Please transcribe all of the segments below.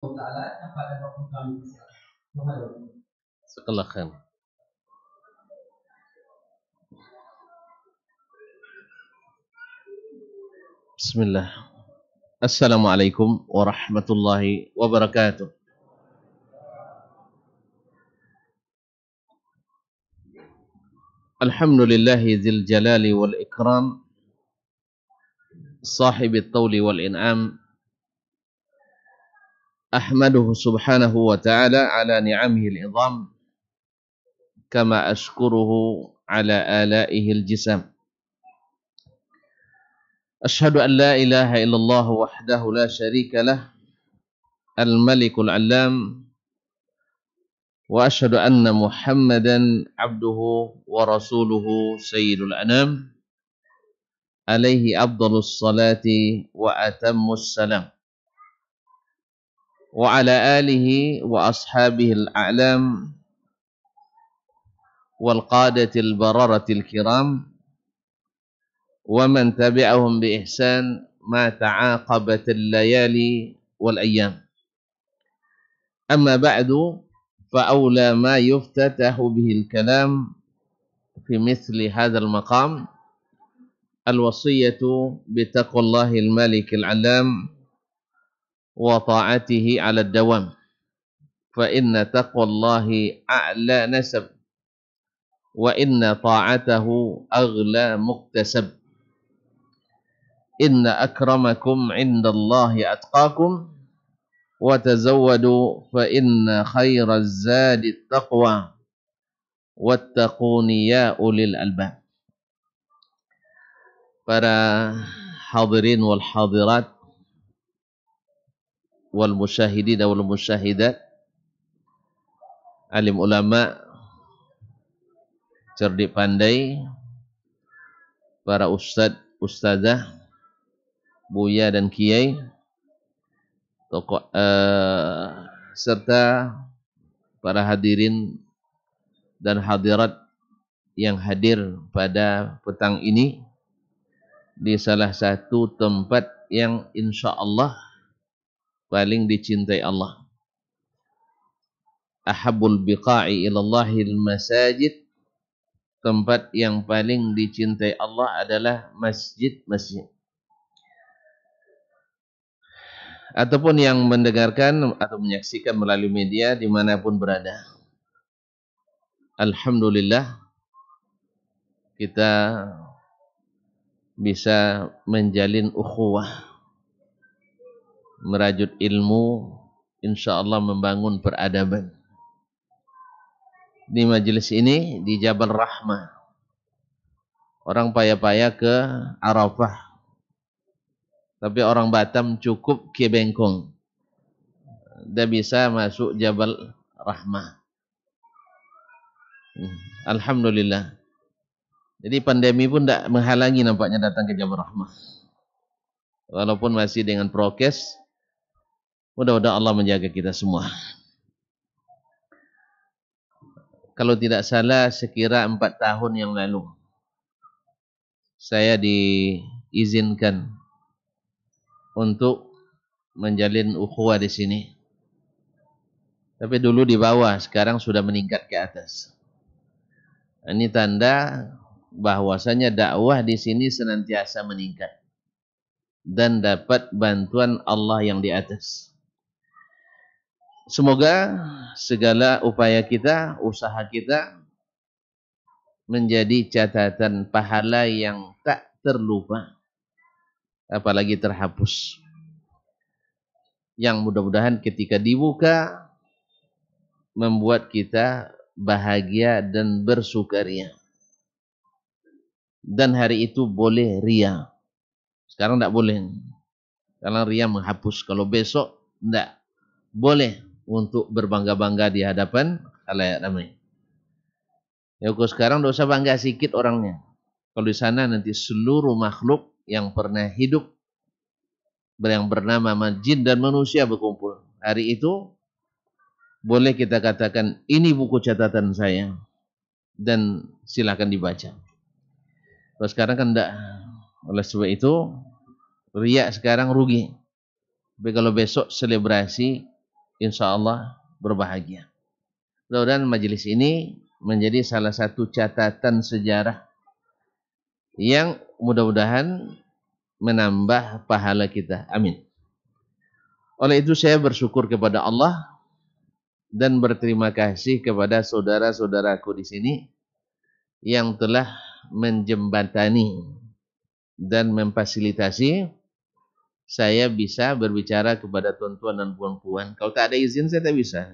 Setelah khair. Bismillah. Assalamualaikum warahmatullahi wabarakatuh. Alhamdulillahi dzil jalali wal ikram, sahibit tawli wal in'am. Ahmaduhu subhanahu wa ta'ala ala ni'amihi al-idham, kama ashkuruhu ala alaihi al-jisam. Ashhadu an la ilaha illallah wahdahu la syarika lah, al-malikul alam, wa ashhadu anna Muhammadan abduhu wa rasuluhu sayyidul anam, alaihi afdhalus salati wa atammus salam, wa ala alihi wa ashabihi al-a'lam wal qadatil bararatil kiram wa man tabi'ahum bi ihsan ma ta'aqabatil layali wal ayyam. Amma ba'du, fa awla ma yuftatahu bihi al-kalam fi mithli hadzal maqam al-wasiyatu bi taqwallahil malikil alam wa ta'atihi 'ala ad-dawam. Fa inna taqwallahi a'la nasab wa inna ta'atahu aghla muktasab. Inna akramakum 'indallahi atqakum wa tazawwadu fa inna khairaz zadi taqwa wattaquni ya ulil albab. Para hadirin wal hadirat wal musyahidin wal musyahidat, alim ulama, cerdik pandai, para ustadz, ustadzah, buya dan kiai, tokoh serta para hadirin dan hadirat yang hadir pada petang ini di salah satu tempat yang insya Allah paling dicintai Allah. Ahabbul biqa'i ilallahil masajid, tempat yang paling dicintai Allah adalah masjid-masjid. Ataupun yang mendengarkan atau menyaksikan melalui media dimanapun berada. Alhamdulillah kita bisa menjalin ukhuwah, merajut ilmu, insyaallah membangun peradaban. Di majelis ini di Jabal Rahmah, orang payah-payah ke Arafah, tapi orang Batam cukup ke Bengkong, dah bisa masuk Jabal Rahmah. Alhamdulillah. Jadi pandemi pun tidak menghalangi nampaknya datang ke Jabal Rahmah. Walaupun masih dengan prokes, mudah-mudahan Allah menjaga kita semua. Kalau tidak salah sekira 4 tahun yang lalu saya diizinkan untuk menjalin ukhuwah di sini. Tapi dulu di bawah, sekarang sudah meningkat ke atas. Ini tanda bahwasanya dakwah di sini senantiasa meningkat dan dapat bantuan Allah yang di atas. Semoga segala upaya kita, usaha kita menjadi catatan pahala yang tak terlupa, apalagi terhapus. Yang mudah-mudahan ketika dibuka membuat kita bahagia dan bersukaria. Dan hari itu boleh ria. Sekarang tidak boleh. Karena ria menghapus. Kalau besok tidak boleh untuk berbangga-bangga di hadapan khalayak ramai. Ya, kalau sekarang tidak usah bangga sikit orangnya. Kalau di sana nanti seluruh makhluk yang pernah hidup, yang bernama jin dan manusia berkumpul. Hari itu boleh kita katakan ini buku catatan saya dan silakan dibaca. Kalau sekarang kan tidak. Oleh sebab itu riak sekarang rugi. Tapi kalau besok selebrasi insya Allah berbahagia. Mudah-mudahan majelis ini menjadi salah satu catatan sejarah yang mudah-mudahan menambah pahala kita. Amin. Oleh itu saya bersyukur kepada Allah dan berterima kasih kepada saudara-saudaraku di sini yang telah menjembatani dan memfasilitasi saya bisa berbicara kepada tuan-tuan dan puan-puan. Kalau tak ada izin saya tak bisa.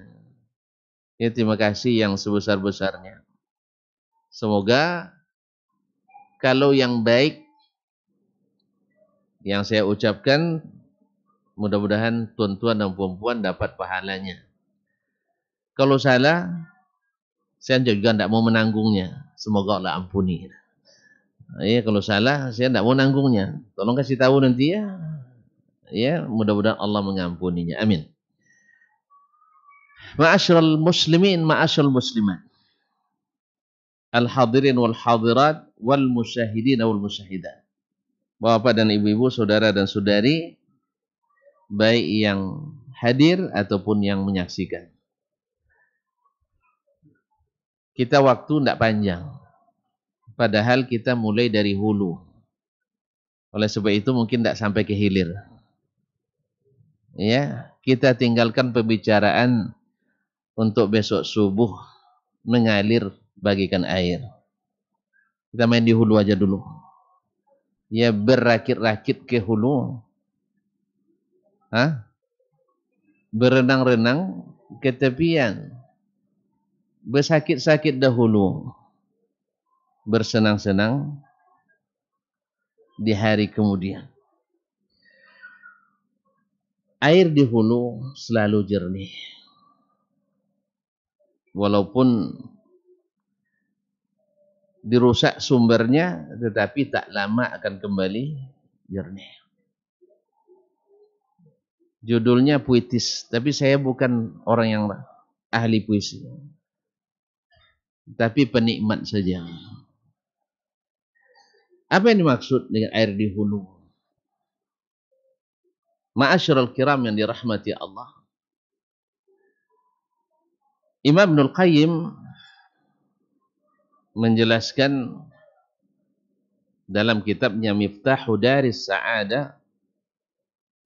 Ya, terima kasih yang sebesar-besarnya. Semoga kalau yang baik yang saya ucapkan, mudah-mudahan tuan-tuan dan puan-puan dapat pahalanya. Kalau salah, saya juga tidak mau menanggungnya. Semoga Allah ampuni. Ya, kalau salah, saya tidak mau nanggungnya. Tolong kasih tahu nanti ya. Ya, mudah-mudahan Allah mengampuninya. Amin. Ma'asyiral muslimin, ma'asyiral muslimat. Al-hadirin wal hadirat wal musyahidin wal musyahidat. Bapak dan ibu-ibu, saudara dan saudari, baik yang hadir ataupun yang menyaksikan. Kita waktu tidak panjang. Padahal kita mulai dari hulu. Oleh sebab itu mungkin tidak sampai ke hilir. Ya, kita tinggalkan pembicaraan untuk besok subuh mengalir bagikan air. Kita main di hulu aja dulu. Ya, berakit-rakit ke hulu. Berenang-renang ke tepian. Bersakit-sakit dahulu. Bersenang-senang di hari kemudian. Air di hulu selalu jernih. Walaupun dirusak sumbernya, tetapi tak lama akan kembali jernih. Judulnya puitis, tapi saya bukan orang yang ahli puisi. Tapi penikmat saja. Apa yang dimaksud dengan air di hulu? Ma'asyiral kiram yang dirahmati Allah. Imam Ibnul Qayyim menjelaskan dalam kitabnya Miftahu Daris Sa'adah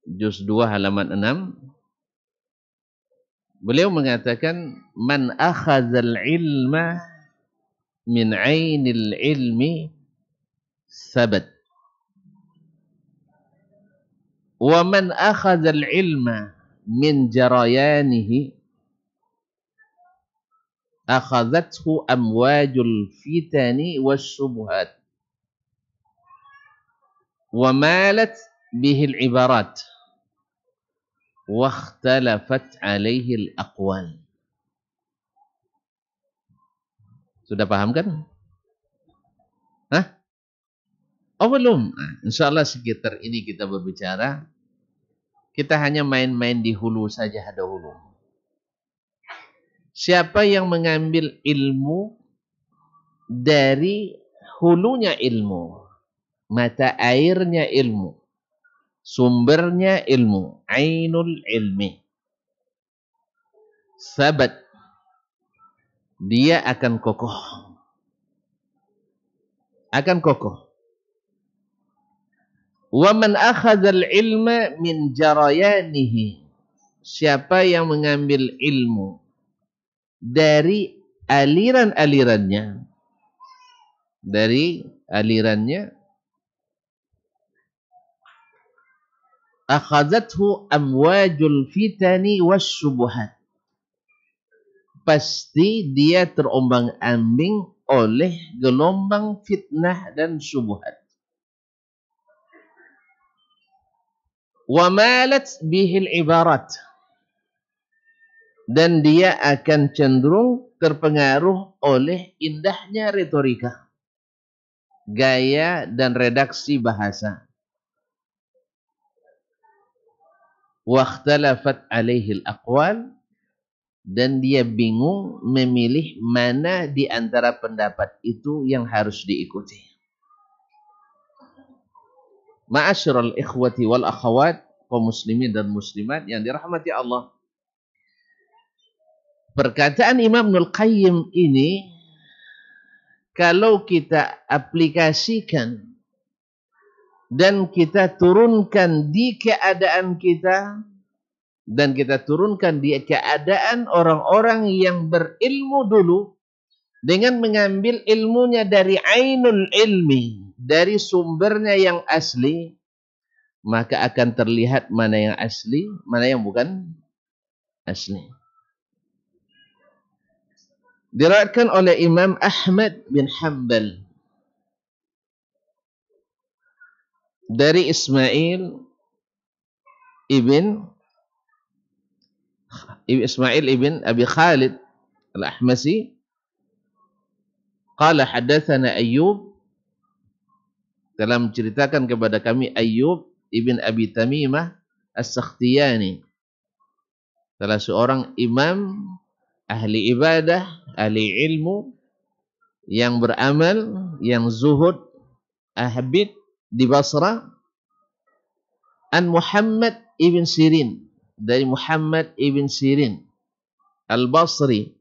juz 2 halaman 6, beliau mengatakan man akhadzal ilma min 'ainil ilmi sabat wa man akhadzal ilma min jarayanihi akhadzathu amwajul fitani wasyubhat wa malat bihi al-ibarat wa ikhtalafat alaihi al-aqwal. Sudah paham kan? Oh belum. Insyaallah sekitar ini kita berbicara. Kita hanya main-main di hulu saja dahulu. Siapa yang mengambil ilmu dari hulunya ilmu, mata airnya ilmu, sumbernya ilmu, ainul ilmi, sabat, dia akan kokoh. Akan kokoh. Wa man akhadzal ilma min jarayanihi, siapa yang mengambil ilmu dari aliran-alirannya, akhadzathu amwajul fitani wasyubuhat, pasti dia terombang-ambing oleh gelombang fitnah dan syubhat. Wa malat bihil ibarat, dan dia akan cenderung terpengaruh oleh indahnya retorika, gaya dan redaksi bahasa. Wa ikhtalafat alaihi al-aqwal, dan dia bingung memilih mana di antara pendapat itu yang harus diikuti. Ma'asyiral ikhwati wal akhawat, kaum muslimin dan muslimat yang dirahmati Allah. perkataan Imam Ibnul Qayyim ini kalau kita aplikasikan dan kita turunkan di keadaan kita dan kita turunkan di keadaan orang-orang yang berilmu dulu dengan mengambil ilmunya dari ainul ilmi, dari sumbernya yang asli, maka akan terlihat mana yang asli, mana yang bukan asli. Diriwayatkan oleh Imam Ahmad bin Hanbal dari Ismail ibn Abi Khalid Al-Ahmasi, qala hadatsana Ayyub, telah menceritakan kepada kami Ayyub ibn Abi Tamimah As-Sakhtiyani, salah seorang imam ahli ibadah, ahli ilmu, yang beramal, yang zuhud, ahbid di Basra, an Muhammad ibn Sirin, dari Muhammad ibn Sirin Al-Basri.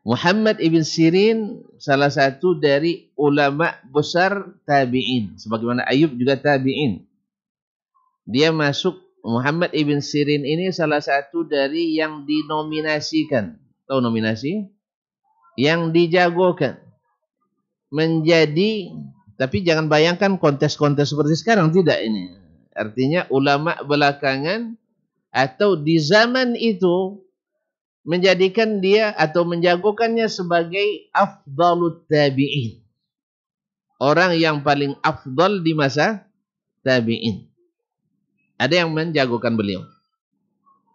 Muhammad ibn Sirin salah satu dari ulama besar tabi'in, sebagaimana Ayub juga tabi'in. Dia masuk, Muhammad ibn Sirin ini salah satu dari yang dinominasikan. Tahu nominasi? Yang dijagokan menjadi, tapi jangan bayangkan kontes-kontes seperti sekarang, tidak ini. Artinya ulama belakangan atau di zaman itu menjadikan dia atau menjagokannya sebagai afdalut tabi'in. Orang yang paling afdal di masa tabi'in. Ada yang menjagokan beliau.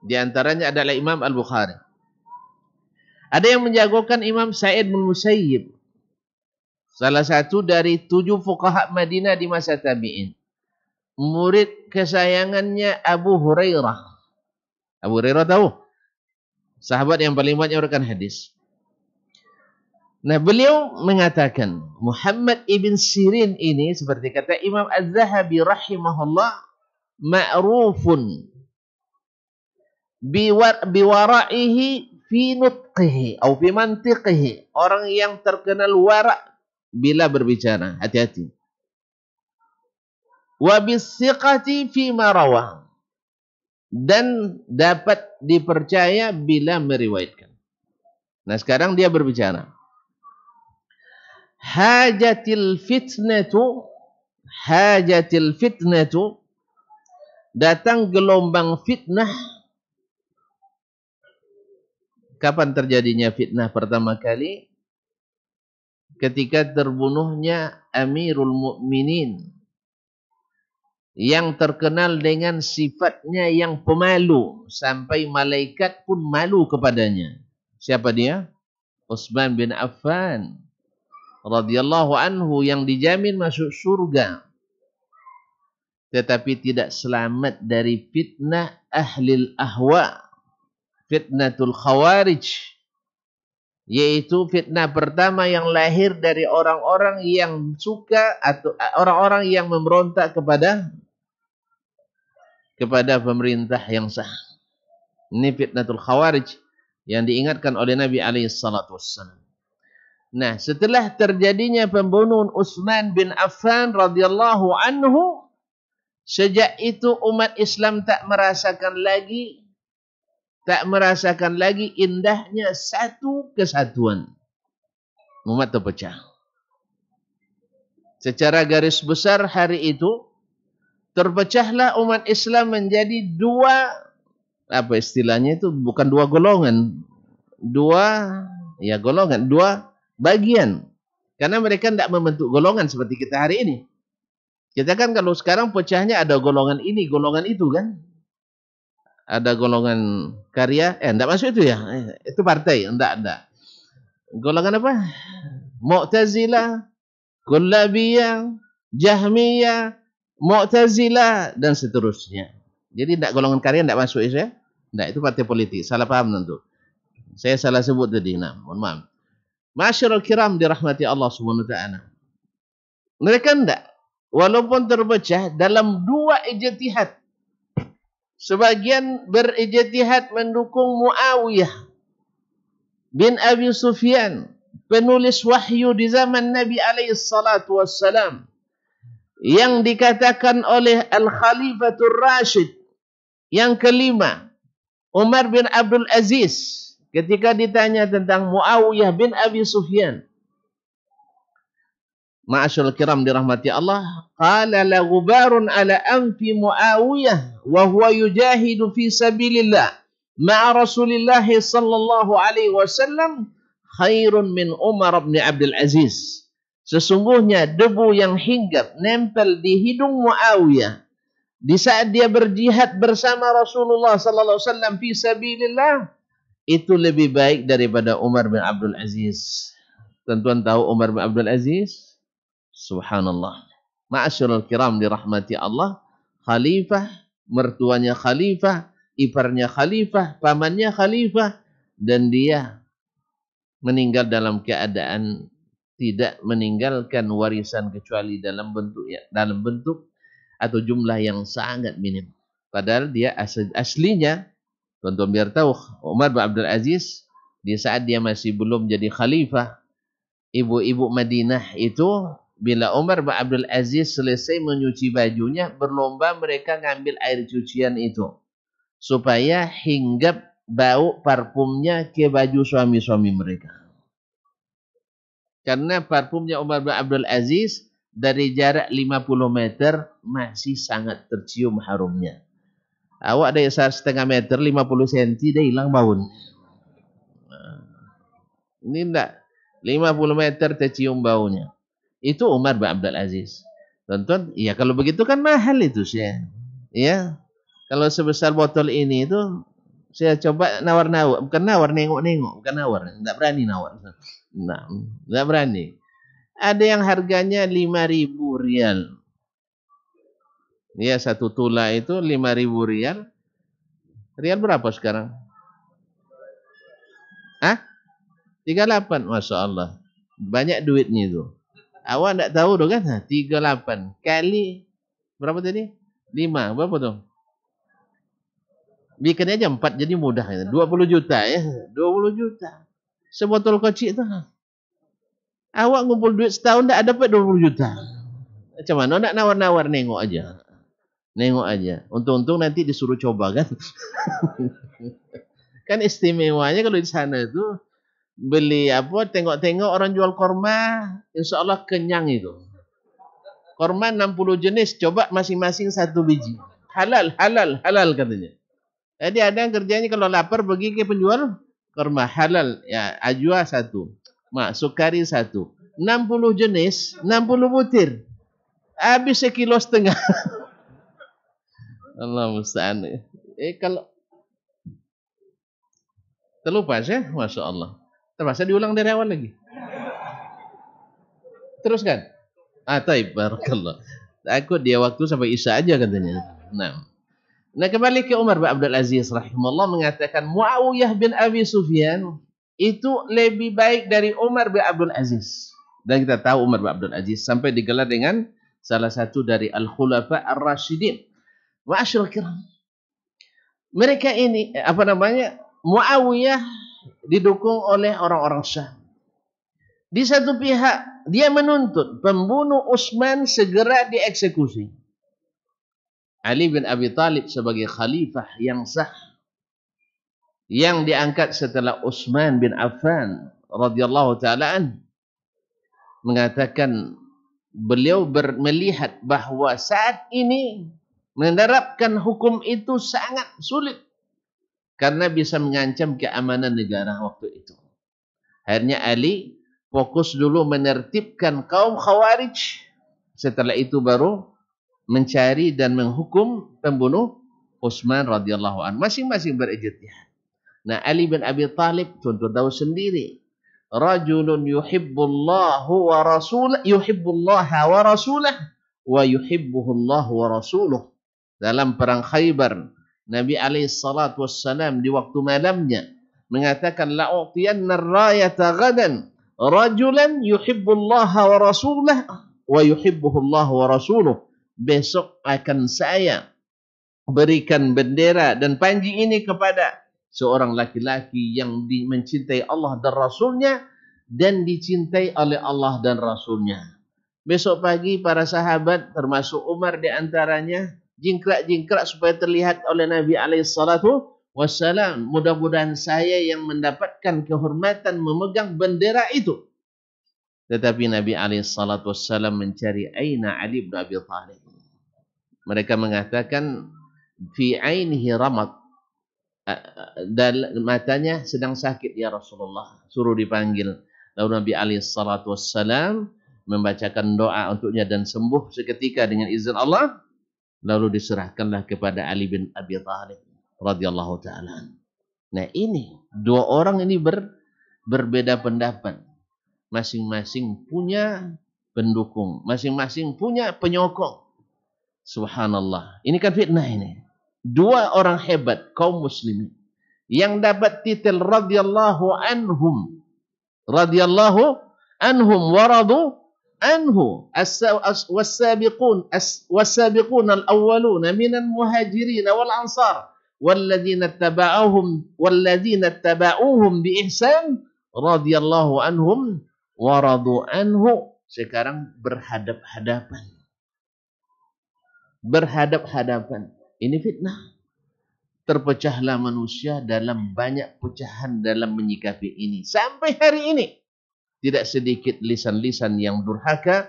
Di antaranya adalah Imam Al-Bukhari. Ada yang menjagokan Imam Sa'id bin Musayyib, salah satu dari 7 fuqaha Madinah di masa tabi'in. Murid kesayangannya Abu Hurairah. Abu Hurairah tahu? Sahabat yang paling banyak meriwayatkan hadis. Nah, beliau mengatakan Muhammad ibn Sirin ini, seperti kata Imam Az-Zahabi rahimahullah, ma'rufun biwara'ihi fi nutqihi atau fi mantiqihi. Orang yang terkenal wara' bila berbicara, hati-hati. Wa bis-siqati fi ma rawah, dan dapat dipercaya bila meriwayatkan. Nah, sekarang dia berbicara. Hajatil fitnatu, datang gelombang fitnah. Kapan terjadinya fitnah pertama kali? Ketika terbunuhnya Amirul Mukminin, yang terkenal dengan sifatnya yang pemalu, sampai malaikat pun malu kepadanya. Siapa dia? Utsman bin Affan radhiyallahu anhu, yang dijamin masuk surga, tetapi tidak selamat dari fitnah ahlil ahwa, fitnatul khawarij, yaitu fitnah pertama yang lahir dari orang-orang yang suka atau orang-orang yang memberontak kepada pemerintah yang sah. Ini fitnatul khawarij yang diingatkan oleh Nabi SAW. Nah, setelah terjadinya pembunuhan Utsman bin Affan radhiyallahu anhu, sejak itu umat Islam tak merasakan lagi indahnya satu kesatuan. Umat terpecah. Secara garis besar hari itu terpecahlah umat Islam menjadi dua, apa istilahnya itu, bukan dua golongan, dua bagian. Karena mereka tidak membentuk golongan seperti kita hari ini. Kita kan kalau sekarang pecahnya ada golongan ini, golongan itu kan. Ada golongan karya, tidak masuk itu ya. Itu partai, tidak. Golongan apa? Mu'tazilah, Kullabiyah, Jahmiyah, Mu'tazilah, dan seterusnya. Jadi tidak golongan karya, tidak masuk ya. Tidak, itu partai politik. Salah paham tentu. Saya salah sebut tadi. Nah, mohon maaf. Masyarul kiram dirahmati Allah Subhanahu wa taala. Mereka tidak, walaupun terpecah dalam dua ijtihad. Sebagian berijtihad mendukung Muawiyah bin Abi Sufyan, penulis wahyu di zaman Nabi alaihi salatu wassalam, yang dikatakan oleh Al-Khalifatul Rashid yang kelima, Umar bin Abdul Aziz, ketika ditanya tentang Muawiyah bin Abi Sufyan, ma'asyarul kiram dirahmati Allah, qala la ghubarun ala anfi Muawiyah wa huwa yujahidu fi sabilillah ma'a Rasulillah sallallahu alaihi wasallam khairun min Umar bin Abdul Aziz. Sesungguhnya debu yang hinggap nempel di hidung Muawiyah di saat dia berjihad bersama Rasulullah sallallahu alaihi wasallam fi sabilillah itu lebih baik daripada Umar bin Abdul Aziz. Tuan-tuan tahu Umar bin Abdul Aziz? Subhanallah. Ma'asyarul kiram dirahmati Allah, khalifah, mertuanya khalifah, iparnya khalifah, pamannya khalifah, dan dia meninggal dalam keadaan tidak meninggalkan warisan kecuali dalam bentuk atau jumlah yang sangat minim. Padahal dia aslinya, tuan-tuan biar tahu, Umar bin Abdul Aziz di saat dia masih belum jadi khalifah, ibu-ibu Madinah itu bila Umar bin Abdul Aziz selesai menyuci bajunya, berlomba mereka ngambil air cucian itu supaya hinggap bau parfumnya ke baju suami-suami mereka. Karena parfumnya Umar bin Abdul Aziz dari jarak 50 meter masih sangat tercium harumnya. Awak dari 1,5 meter, 50 cm, dia hilang baunya. Ini enggak. 50 meter tercium baunya. Itu Umar bin Abdul Aziz. Tonton, iya kalau begitu kan mahal itu sih. Ya. Kalau sebesar botol ini itu saya coba nawar-nawar, bukan nawar, nengok-nengok, bukan nawar, enggak berani nawar. Nah, enggak berani. Ada yang harganya 5.000 rial. Ya, satu tula itu 5.000 rial. Rial berapa sekarang? Hah? 38, Masya Allah. Banyak duitnya itu. Awak enggak tahu tuh kan? 38 kali berapa tadi? 5, berapa tuh? Bikin aja 4 jadi mudah. 20 juta ya. 20 juta. Sebotol kecil itu. Awak ngumpul duit setahun enggak dapat 20 juta. Macam mana? Enggak nawar-nawar, nengok aja. Nengok aja. Untung-untung nanti disuruh coba kan. Kan istimewanya kalau di sana itu beli apa, tengok-tengok orang jual korma, insya Allah kenyang itu. Korma 60 jenis, coba masing-masing 1 biji. Halal, halal, halal katanya. Jadi ada yang kerjanya kalau lapar pergi ke penjual korma, halal, ya ajwa 1, sukari 1. 60 jenis, 60 butir. Habis 1,5 kilo. Allah musta'an. Kalau terlupa ya, Masya Allah. Terpaksa diulang dari awal lagi. Teruskan. Taib, barakallah. Takut dia waktu sampai Isya aja katanya. Nah, kembali ke Umar bin Abdul Aziz rahimahullah mengatakan Muawiyah bin Abi Sufyan itu lebih baik dari Umar bin Abdul Aziz. Dan kita tahu Umar bin Abdul Aziz sampai digelar dengan salah satu dari Al-Khulafa Ar-Rasyidin. Ma'asyarul kiram. Mereka ini Muawiyah didukung oleh orang-orang Syam. Di satu pihak dia menuntut pembunuh Utsman segera dieksekusi. Ali bin Abi Thalib sebagai khalifah yang sah yang diangkat setelah Utsman bin Affan radhiyallahu taala mengatakan beliau melihat bahwa saat ini menerapkan hukum itu sangat sulit karena bisa mengancam keamanan negara waktu itu. Akhirnya Ali fokus dulu menertibkan kaum Khawarij. Setelah itu baru mencari dan menghukum pembunuh Utsman radhiyallahu anhu. Masing-masing berijtihad. Nah, Ali bin Abi Thalib contoh tahu sendiri. Rajulun yuhibbullahu wa rasulah, yuhibbullaha wa rasulah wa yuhibbuhullahu wa rasuluh. Dalam perang Khaybar, Nabi SAW di waktu malamnya mengatakan la'utiyanna ar-rayata ghadan rajulan yuhibbullaha wa rasulah wa yuhibbuhullahu wa rasuluh. Besok akan saya berikan bendera dan panji ini kepada seorang laki-laki yang mencintai Allah dan Rasulnya dan dicintai oleh Allah dan Rasulnya. Besok pagi para sahabat termasuk Umar di antaranya jingkrak-jingkrak supaya terlihat oleh Nabi alaihissalatu wassalam. Mudah-mudahan saya yang mendapatkan kehormatan memegang bendera itu. Tetapi Nabi alaihissalatu wassalam mencari aina Ali bin Abi Thalib. Mereka mengatakan fi ainihi ramad, dan matanya sedang sakit ya Rasulullah, suruh dipanggil. Lalu Nabi alaihissalatu wassalam membacakan doa untuknya dan sembuh seketika dengan izin Allah. Lalu diserahkanlah kepada Ali bin Abi Thalib radhiyallahu taala. Nah, ini dua orang ini berbeda pendapat. Masing-masing punya pendukung, masing-masing punya penyokong. Subhanallah. Ini kan fitnah ini. Dua orang hebat kaum muslimin yang dapat titel radhiyallahu anhum. Radhiyallahu anhum waradu anhu was-sabiqun al-awwalun minal muhajirin wal ansar walladzina tabauhum bi ihsan radhiyallahu anhum waradu anhu. Sekarang berhadap-hadapan. Ini fitnah. Terpecahlah manusia dalam banyak pecahan dalam menyikapi ini. Sampai hari ini. Tidak sedikit lisan-lisan yang durhaka,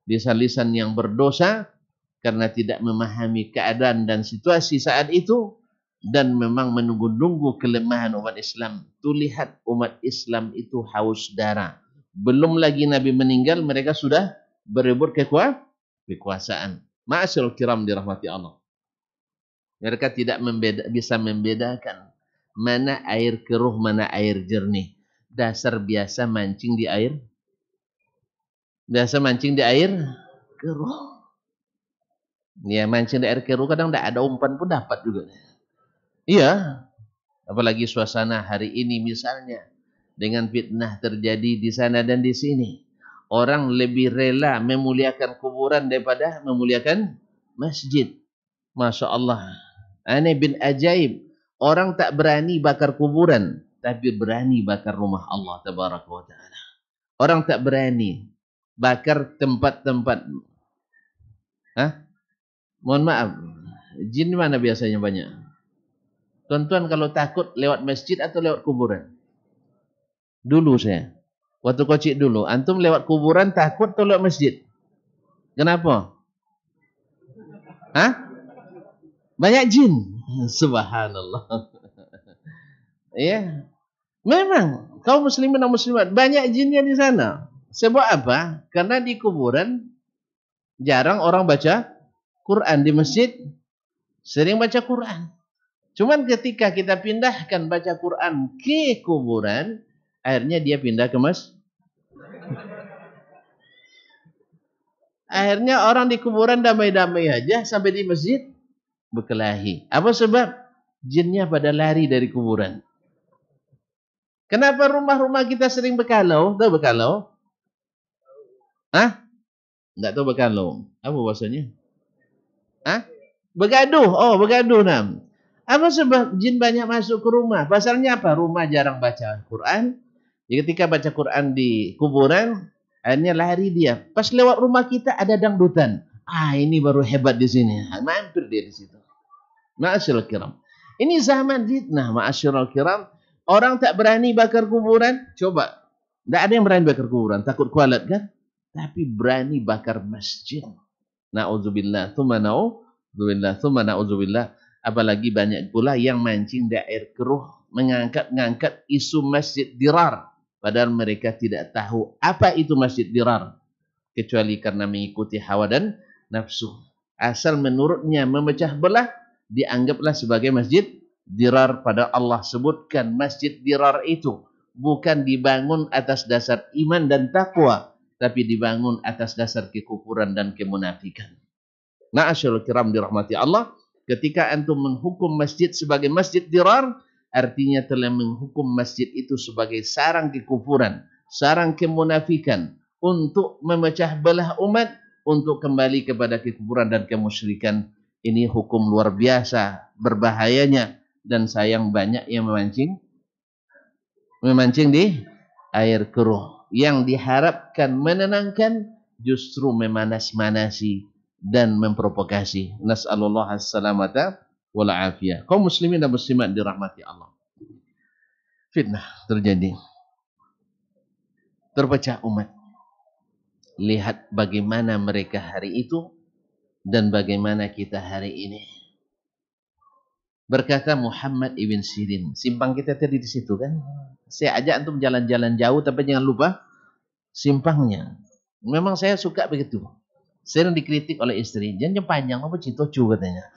lisan-lisan yang berdosa, karena tidak memahami keadaan dan situasi saat itu, dan memang menunggu-nunggu kelemahan umat Islam. Tuh lihat umat Islam itu haus darah. Belum lagi Nabi meninggal, mereka sudah berebut kekuasaan. Ma'asyarul kiram dirahmati Allah. Mereka tidak bisa membedakan mana air keruh, mana air jernih. Dasar biasa mancing di air. Biasa mancing di air keruh. Ya, mancing di air keruh kadang tidak ada umpan pun dapat juga. Iya. Apalagi suasana hari ini misalnya. Dengan fitnah terjadi di sana dan di sini. Orang lebih rela memuliakan kuburan daripada memuliakan masjid. Masya Allah. Aneh bin ajaib. Orang tak berani bakar kuburan, tapi berani bakar rumah Allah tabaraka wa ta'ala. Orang tak berani bakar tempat-tempat. Mohon maaf. Jin mana biasanya banyak? Tuan-tuan kalau takut lewat masjid atau lewat kuburan? Dulu saya. Waktu kecil dulu. Antum lewat kuburan takut atau lewat masjid? Kenapa? Banyak jin. Subhanallah. Ya. Memang kaum muslimin dan muslimat banyak jinnya di sana. Sebab apa? Karena di kuburan jarang orang baca Quran. Di masjid sering baca Quran. Cuman ketika kita pindahkan baca Quran ke kuburan, akhirnya dia pindah ke masjid. Akhirnya orang di kuburan damai-damai aja, sampai di masjid berkelahi. Apa sebab? Jinnya pada lari dari kuburan. Kenapa rumah-rumah kita sering berkalau? Tahu berkalau? Enggak tahu berkalau. Apa bahasanya? Begaduh. Oh, begaduh nam. Apa sebab jin banyak masuk ke rumah? Pasalnya apa? Rumah jarang baca Quran. Jadi ketika baca Quran di kuburan, akhirnya lari dia. Pas lewat rumah kita ada dangdutan. Ini baru hebat di sini. Mampir dia di situ. Ma'asyiral kiram. Ini zaman fitnah, ma'asyiral kiram. Orang tak berani bakar kuburan. Coba. Tidak ada yang berani bakar kuburan. Takut kualat kan? Tapi berani bakar masjid. Na'udzubillah. Thumma na'udzubillah. Apalagi banyak pula yang mancing di air keruh. Mengangkat isu masjid dirar. Padahal mereka tidak tahu apa itu masjid dirar. Kecuali karena mengikuti hawa dan nafsu. Asal menurutnya memecah belah, dianggaplah sebagai masjid dirar. Pada Allah sebutkan masjid dirar itu bukan dibangun atas dasar iman dan takwa, tapi dibangun atas dasar kekufuran dan kemunafikan. Ma'asyarul kiram dirahmati Allah. Ketika antum menghukum masjid sebagai masjid dirar, artinya telah menghukum masjid itu sebagai sarang kekufuran, sarang kemunafikan, untuk memecah belah umat, untuk kembali kepada kekufuran dan kemusyrikan. Ini hukum luar biasa, berbahayanya, dan sayang banyak yang memancing di air keruh. Yang diharapkan menenangkan justru memanas-manasi dan memprovokasi. Nas'alullah as-salamata wal afiyah. Kaum muslimin dan muslimat dirahmati Allah. Fitnah terjadi. Terpecah umat. Lihat bagaimana mereka hari itu dan bagaimana kita hari ini. Berkata Muhammad ibn Sirin, simpang kita tadi di situ kan? Saya ajak antum jalan-jalan jauh, tapi jangan lupa simpangnya. Memang saya suka begitu. Sering dikritik oleh istri, jangan panjang apa citocu katanya.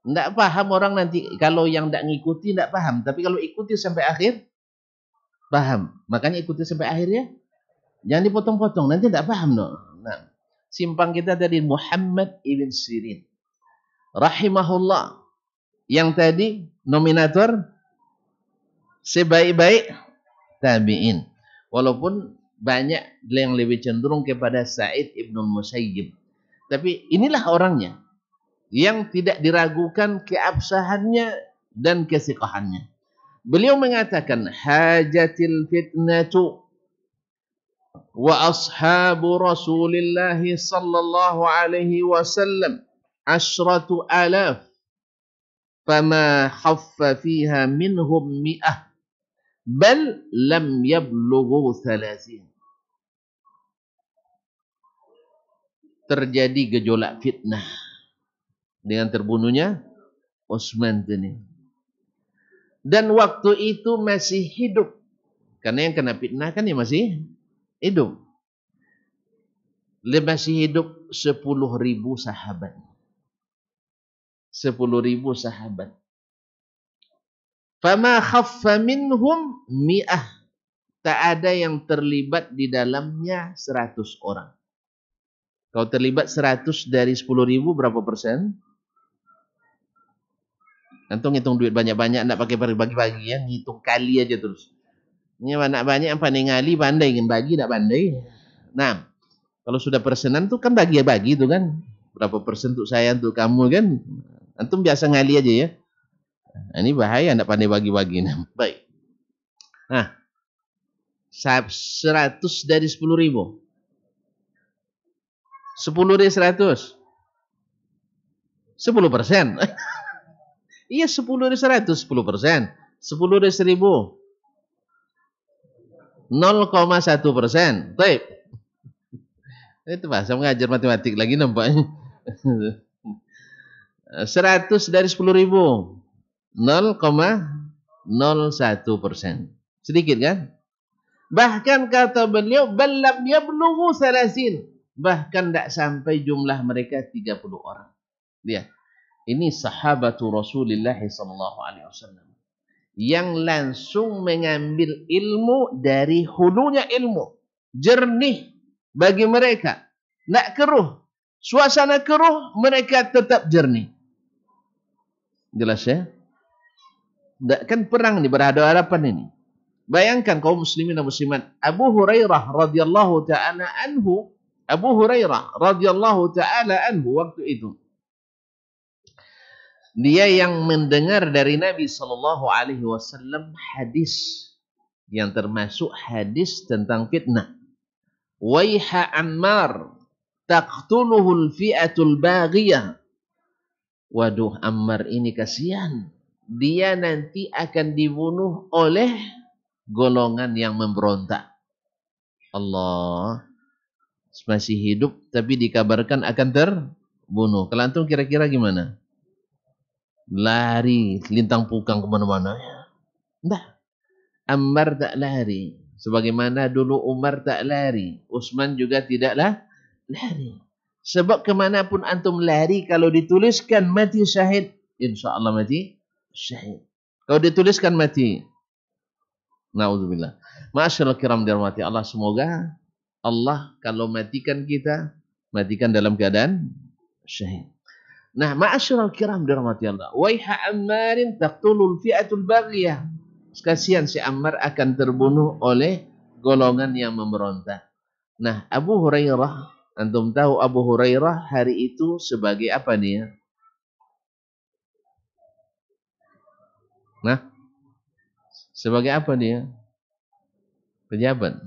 Tidak paham orang nanti, kalau yang tidak ngikuti tidak paham, tapi kalau ikuti sampai akhir paham. Makanya ikuti sampai akhir ya. Jangan dipotong-potong, nanti tidak paham no. Nah, simpang kita tadi Muhammad ibn Sirin rahimahullah, yang tadi nominator sebaik-baik tabi'in. Walaupun banyak yang lebih cenderung kepada Sa'id ibn Musayyib, tapi inilah orangnya yang tidak diragukan keabsahannya dan kesiqahannya. Beliau mengatakan hajatil fitnatu wa ashabu Rasulillah sallallahu alaihi wasallam 10,000 fama khaffa fiha minhum 100 bal lam yablughu 30. Terjadi gejolak fitnah dengan terbunuhnya Utsman ini. Dan waktu itu masih hidup. Karena yang kena fitnah kan ya masih hidup. Masih hidup 10.000 sahabat. 10.000 sahabat. Fama khaffa minhum 100. Tak ada yang terlibat di dalamnya 100 orang. Kalau terlibat 100 dari 10.000 berapa persen? Antum ngitung duit banyak-banyak, enggak pakai bagi-bagi ya, ngitung kali aja terus. Ini banyak-banyak yang pandai ngali, pandai kan bagi, enggak pandai. Nah, kalau sudah persenan tuh kan bagi-bagi itu kan. Berapa persen untuk saya, untuk kamu kan. Antum biasa ngali aja ya. Nah, ini bahaya enggak pandai bagi-bagi. Nah, baik. Nah, 100 dari 10.000. 10 dari 100. 10%. Iya 10 dari 100, 10%. 10 dari 1000. 0,1%. Baik. Itu bahasa mengajar matematik lagi nampaknya. 100 dari 10.000. 0,01%. Sedikit kan? Bahkan kata beliau, balam yablughu 30. Bahkan tidak sampai jumlah mereka 30 orang. Lihat. Ini sahabatu Rasulullah SAW yang langsung mengambil ilmu dari hulunya ilmu. Jernih bagi mereka. Tidak keruh. Suasana keruh, mereka tetap jernih. Jelas ya? Kan perang ini, berhadapan ini. Bayangkan kaum muslimin dan muslimat. Abu Hurairah radhiyallahu ta'ala anhu. Abu Hurairah radhiyallahu ta'ala anhu waktu itu. Dia yang mendengar dari Nabi SAW hadis yang termasuk hadis tentang fitnah. Waiha Ammar taqtuluhul fi'atul baghiyah. Waduh, Ammar ini kasihan. Dia nanti akan dibunuh oleh golongan yang memberontak. Allah, masih hidup tapi dikabarkan akan terbunuh. Kalau antum kira-kira gimana? Lari, lintang pukang kemana-mana. Enggak. Ammar tak lari. Sebagaimana dulu Umar tak lari. Utsman juga tidaklah lari. Sebab kemanapun antum lari, kalau dituliskan mati syahid, insyaAllah mati syahid. Kalau dituliskan mati, na'udzubillah. Ma'asyarul kiram dirahmati Allah. Semoga Allah kalau matikan kita, matikan dalam keadaan syahid. Nah, ma'asyiral kiram dirahmati Allah. Waiha Ammarin taqtulul fi'atul baghiyah. Kasihan si Ammar akan terbunuh oleh golongan yang memberontak. Nah, Abu Hurairah Antum tahu Abu Hurairah hari itu sebagai apa dia? Nah, sebagai apa dia? Pejabat.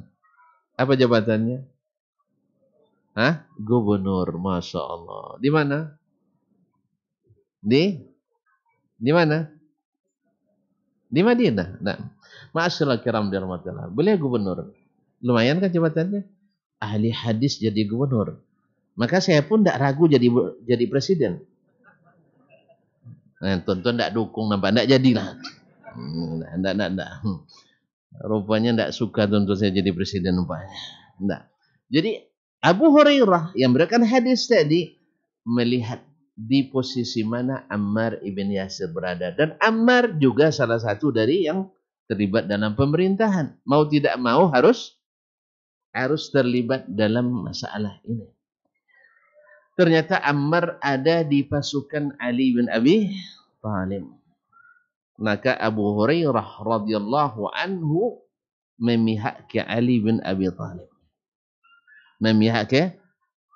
Apa jabatannya? Hah? Gubernur, Masya Allah. Di mana? Di mana? Di Madinah. Nah, ma'asyiral kiram dirahmatillah. Beliau gubernur. Lumayan kan jabatannya? Ahli hadis jadi gubernur. Maka saya pun tidak ragu jadi presiden. Nah, tonton tidak dukung nampak, tidak jadilah. Tidak. Rupanya tidak suka tonton saya jadi presiden nampaknya. Tidak. Jadi Abu Hurairah yang berikan hadis tadi melihat di posisi mana Ammar ibn Yasir berada, dan Ammar juga salah satu dari yang terlibat dalam pemerintahan. Mau tidak mau harus terlibat dalam masalah ini. Ternyata Ammar ada di pasukan Ali bin Abi Thalib. Maka Abu Hurairah radhiyallahu anhu memihak ke Ali bin Abi Thalib. Memihak ke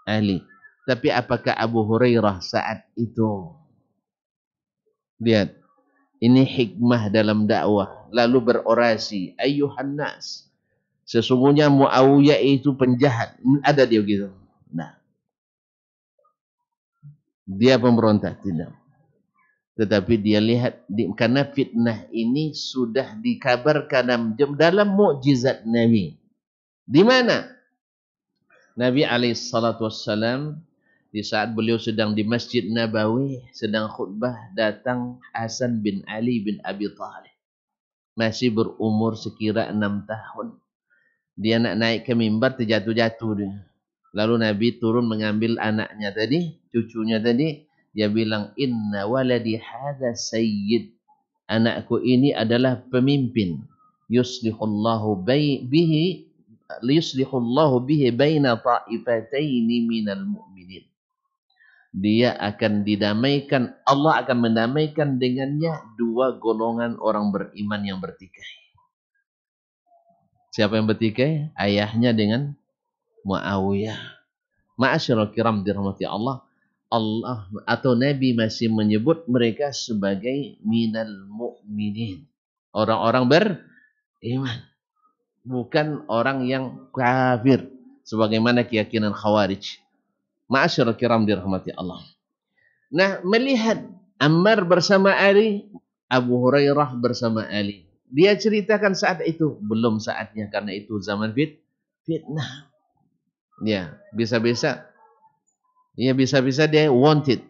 Ali. Tapi apakah Abu Hurairah saat itu, lihat, ini hikmah dalam dakwah, lalu berorasi, ayyuhan nas, sesungguhnya Muawiyah itu penjahat. Ada dia gitu. Nah, dia pemberontak, tidak. Tetapi dia lihat, karena fitnah ini sudah dikabarkan dalam mukjizat Nabi. Di mana? Nabi alaihissalam di saat beliau sedang di Masjid Nabawi, sedang khutbah, datang Hasan bin Ali bin Abi Thalib. Masih berumur sekira 6 tahun. Dia nak naik ke mimbar, terjatuh-jatuh dia. Lalu Nabi turun mengambil anaknya tadi, cucunya tadi. Dia bilang, inna waladi hadha sayyid. Anakku ini adalah pemimpin. Yuslihullahu bihi baina ta'ifataini minal mu'minin. Dia akan didamaikan, Allah akan mendamaikan dengannya dua golongan orang beriman yang bertikai. Siapa yang bertikai? Ayahnya dengan Muawiyah. Ma'asyiral kiram dirahmati Allah. Allah atau Nabi masih menyebut mereka sebagai minal mu'minin. Orang-orang beriman. Bukan orang yang kafir. Sebagaimana keyakinan Khawarij. Ma'asyiral kiram dirahmati Allah. Nah, melihat Ammar bersama Ali, Abu Hurairah bersama Ali. Dia ceritakan saat itu, belum saatnya karena itu zaman fitnah. Ya, bisa-bisa dia wanted.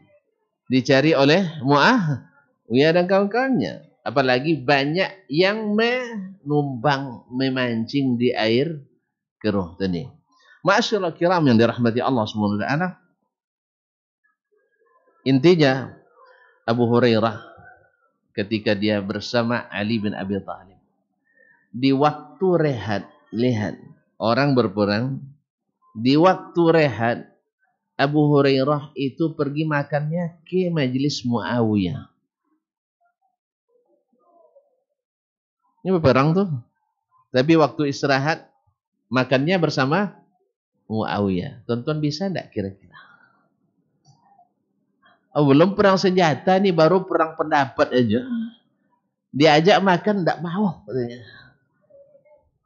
Dicari oleh Muawiyah dan kawan-kawannya. Apalagi banyak yang memancing di air keruh tadi. Ma'asyiral kiram yang dirahmati Allah Subhanahu wa taala. Intinya Abu Hurairah ketika dia bersama Ali bin Abi Thalib di waktu rehat, lihat orang berperang, di waktu rehat Abu Hurairah itu pergi makannya ke majelis Muawiyah. Ini berperang tuh, tapi waktu istirahat makannya bersama Muawiyah. Tonton bisa enggak kira-kira? Oh, belum perang senjata nih, baru perang pendapat aja. Diajak makan enggak mau katanya.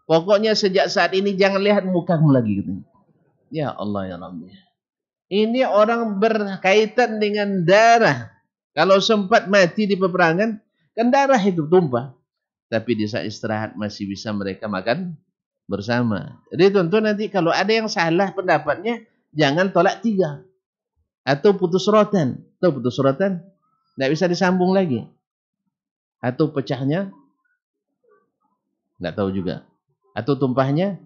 Pokoknya sejak saat ini jangan lihat mukamu lagi katanya. Ya Allah ya Rabbi. Ini orang berkaitan dengan darah. Kalau sempat mati di peperangan, kan darah itu tumpah. Tapi di saat istirahat masih bisa mereka makan bersama. Jadi tonton nanti kalau ada yang salah pendapatnya, jangan tolak 3. Atau putus rotan. Tahu putus rotan? Tidak bisa disambung lagi. Atau pecahnya? Tidak tahu juga. Atau tumpahnya?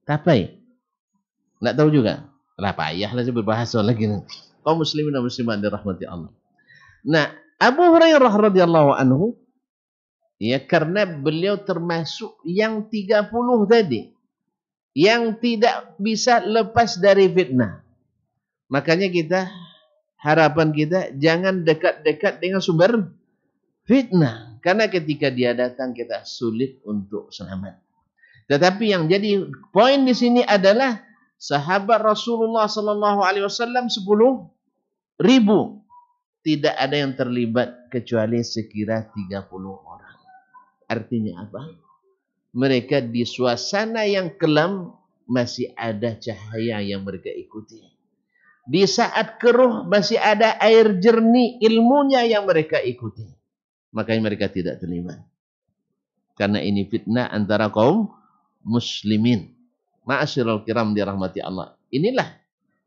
Tapai? Tidak tahu juga. Lah payahlah saya berbahasa lagi. Kaum muslimin dan muslimat dirahmati Allah. Nah, Abu Hurairah radhiyallahu anhu, ya, karena beliau termasuk yang 30 tadi yang tidak bisa lepas dari fitnah. Makanya harapan kita jangan dekat-dekat dengan sumber fitnah. Karena ketika dia datang kita sulit untuk selamat. Tetapi yang jadi poin di sini adalah Sahabat Rasulullah sallallahu alaihi wasallam 10.000. Tidak ada yang terlibat kecuali sekira 30 orang. Artinya apa? Mereka di suasana yang kelam masih ada cahaya yang mereka ikuti. Di saat keruh masih ada air jernih ilmunya yang mereka ikuti. Makanya mereka tidak terlibat. Karena ini fitnah antara kaum muslimin. Ma'asyiral kiram dirahmati Allah. Inilah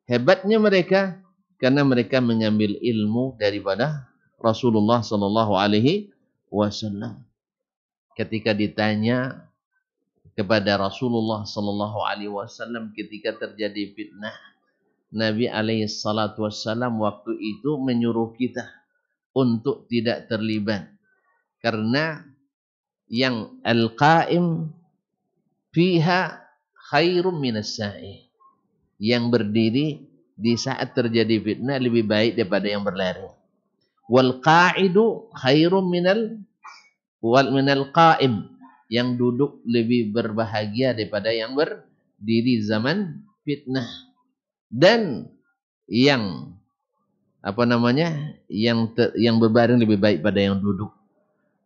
hebatnya mereka karena mereka mengambil ilmu daripada Rasulullah sallallahu alaihi wasallam. Ketika ditanya kepada Rasulullah sallallahu alaihi wasallam ketika terjadi fitnah, Nabi alaihi salatu wasallam waktu itu menyuruh kita untuk tidak terlibat karena yang al-qaim fiha khairum minas sa'i. Yang berdiri di saat terjadi fitnah lebih baik daripada yang berlari. Wal qa'idu khairum minal qa'im. Yang duduk lebih berbahagia daripada yang berdiri zaman fitnah. Dan yang yang berbaring lebih baik pada yang duduk.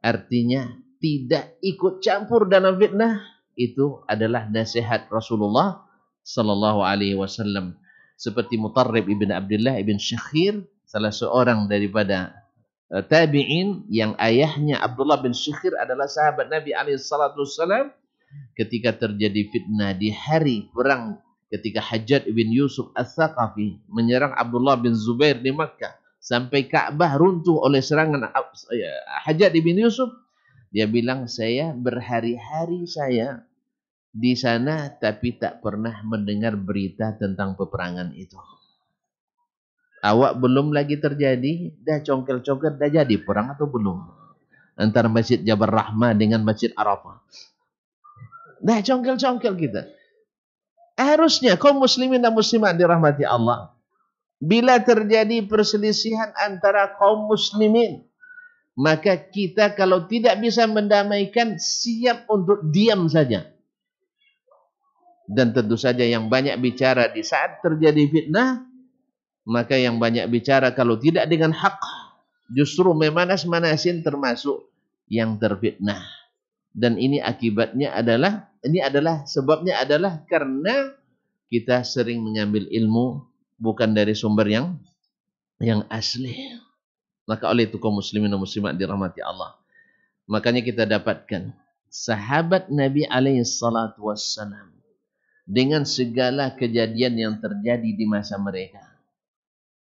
Artinya tidak ikut campur dalam fitnah itu adalah nasihat Rasulullah sallallahu alaihi wasallam. Seperti Mutarrib ibn Abdullah ibn Syakhir, salah seorang daripada tabi'in yang ayahnya Abdullah bin Syakhir adalah sahabat Nabi alaihi salatu wasallam. Ketika terjadi fitnah di hari perang ketika Hajjaj ibn Yusuf Ats-Tsaqafi menyerang Abdullah bin Zubair di Makkah sampai Ka'bah runtuh oleh serangan Hajjaj ibn Yusuf, dia bilang saya berhari-hari saya di sana tapi tak pernah mendengar berita tentang peperangan itu. Awak belum lagi terjadi, dah congkel-congkel, dah jadi perang atau belum? Antara Masjid Jabal Rahmah dengan Masjid Arafah. Dah congkel-congkel kita. Harusnya kaum muslimin dan muslimat dirahmati Allah. Bila terjadi perselisihan antara kaum muslimin, maka kita kalau tidak bisa mendamaikan, siap untuk diam saja. Dan tentu saja yang banyak bicara di saat terjadi fitnah, maka yang banyak bicara kalau tidak dengan hak, justru memanas-manasin termasuk yang terfitnah. Dan ini akibatnya adalah, sebabnya adalah karena kita sering mengambil ilmu bukan dari sumber yang asli. Maka oleh itu kaum muslimin dan muslimat dirahmati Allah. Makanya kita dapatkan sahabat Nabi alaihi salatu wassalam dengan segala kejadian yang terjadi di masa mereka.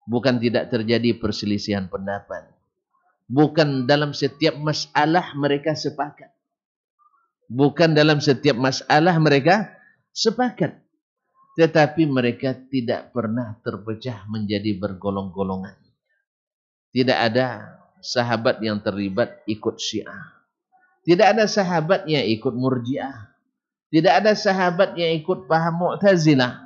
Bukan tidak terjadi perselisihan pendapat. Bukan dalam setiap masalah mereka sepakat. Bukan dalam setiap masalah mereka sepakat. Tetapi mereka tidak pernah terpecah menjadi bergolong-golongan. Tidak ada sahabat yang terlibat ikut Syiah. Tidak ada sahabat yang ikut Murji'ah. Tidak ada sahabat yang ikut paham Mu'tazilah.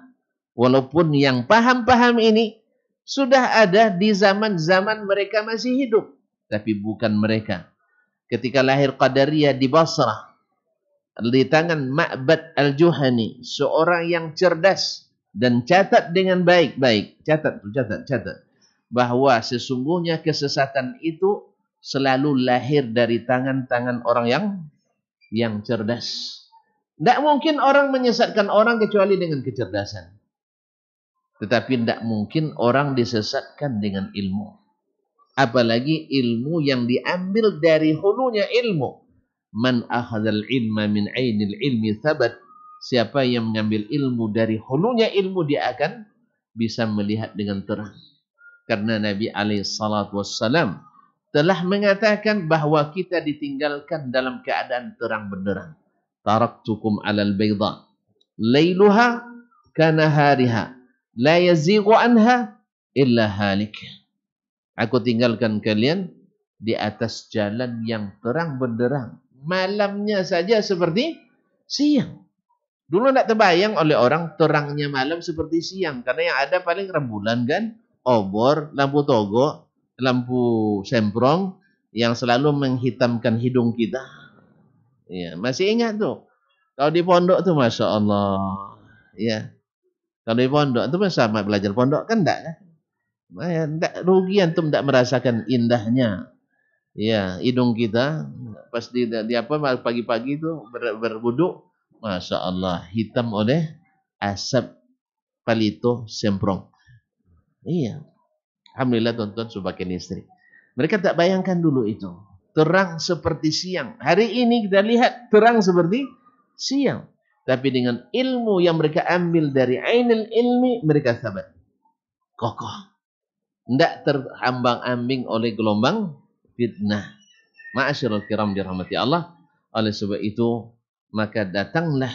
Walaupun yang paham-paham ini sudah ada di zaman-zaman mereka masih hidup. Tapi bukan mereka. Ketika lahir Qadariyah di Basrah, di tangan Ma'bad Al-Juhani, seorang yang cerdas, dan catat dengan baik-baik. Catat. Bahwa sesungguhnya kesesatan itu selalu lahir dari tangan-tangan orang yang cerdas. Tidak mungkin orang menyesatkan orang kecuali dengan kecerdasan. Tetapi tidak mungkin orang disesatkan dengan ilmu. Apalagi ilmu yang diambil dari hulunya ilmu. Man akhadzal ilma min ainil ilmi thabat. Siapa yang mengambil ilmu dari hulunya ilmu, dia akan bisa melihat dengan terang. Karena Nabi SAW telah mengatakan bahawa kita ditinggalkan dalam keadaan terang benderang. Taraktukum alal bayda layluha kanahariha la yazighu anha illa halik. Aku tinggalkan kalian di atas jalan yang terang benderang. Malamnya saja seperti siang. Dulu tidak terbayang oleh orang terangnya malam seperti siang. Karena yang ada paling rembulan kan. Obor, lampu togo, lampu semprong yang selalu menghitamkan hidung kita. Ya, masih ingat tuh. Kalau di pondok tuh Masya Allah. Ya. Kalau di pondok, antum sama belajar pondok kan enggak kan? Enggak rugi antum enggak merasakan indahnya. Ya, hidung kita pas di apa pagi-pagi itu berwuduk, Masya Allah, hitam oleh asap palito semprong. Iya. Alhamdulillah tuan-tuan sebagian istri. Mereka tak bayangkan dulu itu. Terang seperti siang. Hari ini kita lihat terang seperti siang. Tapi dengan ilmu yang mereka ambil dari ainul ilmi, mereka sabar. Kokoh. Tidak terhambang-ambing oleh gelombang fitnah. Ma'asyiral kiram dirahmati Allah. Oleh sebab itu, maka datanglah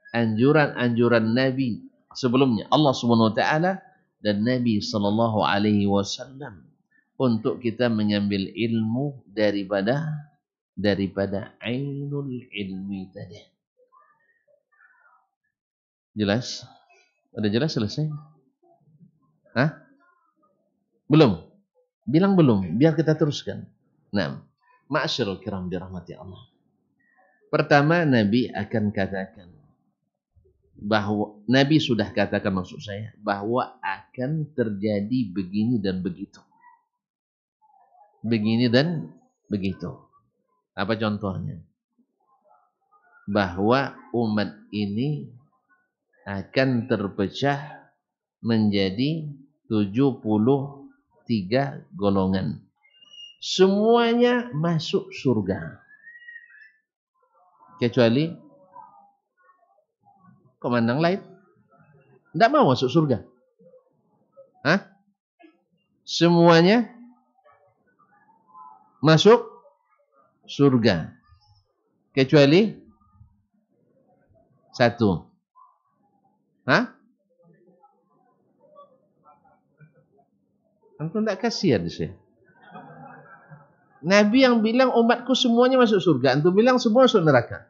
anjuran-anjuran Nabi sebelumnya. Allah Subhanahu wa taala dan Nabi sallallahu alaihi wasallam untuk kita mengambil ilmu daripada ainul ilmi tadi. Jelas? Udah jelas selesai? Hah? Belum? Bilang belum, biar kita teruskan. Nah, ma'asyiral kiram dirahmati Allah. Pertama, Nabi akan katakan bahwa Nabi sudah katakan, maksud saya, bahwa akan terjadi begini dan begitu. Begini dan begitu. Apa contohnya? Bahwa umat ini akan terpecah menjadi 73 golongan. Semuanya masuk surga. Kecuali komandang lain. Tidak mau masuk surga. Hah? Semuanya masuk surga. Kecuali satu. Hah? Antum tidak kasihan sih. Nabi yang bilang umatku semuanya masuk surga. Antum bilang semua masuk neraka.